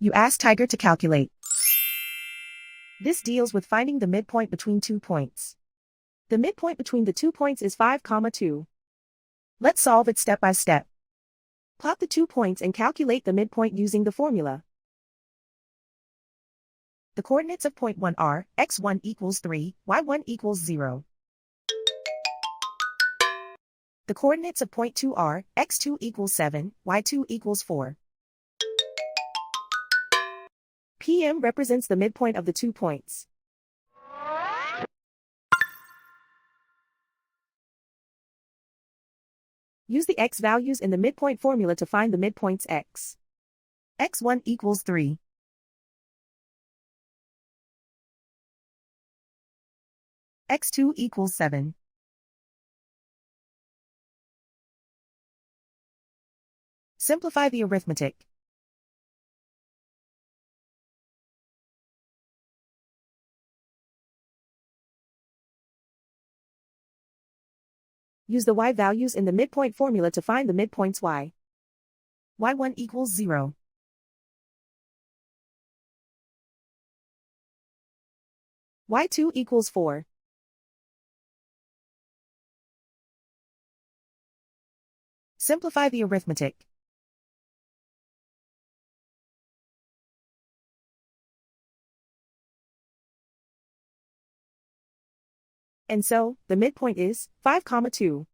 You ask Tiger to calculate. This deals with finding the midpoint between 2 points. The midpoint between the 2 points is 5, 2. Let's solve it step by step. Plot the 2 points and calculate the midpoint using the formula. The coordinates of point 1 are x1 equals 3, y1 equals 0. The coordinates of point 2 are x2 equals 7, y2 equals 4. PM represents the midpoint of the 2 points. Use the x values in the midpoint formula to find the midpoints x. x1 equals 3. x2 equals 7. Simplify the arithmetic. Use the y values in the midpoint formula to find the midpoints y. y1 equals 0. y2 equals 4. Simplify the arithmetic. And so, the midpoint is 5, 2.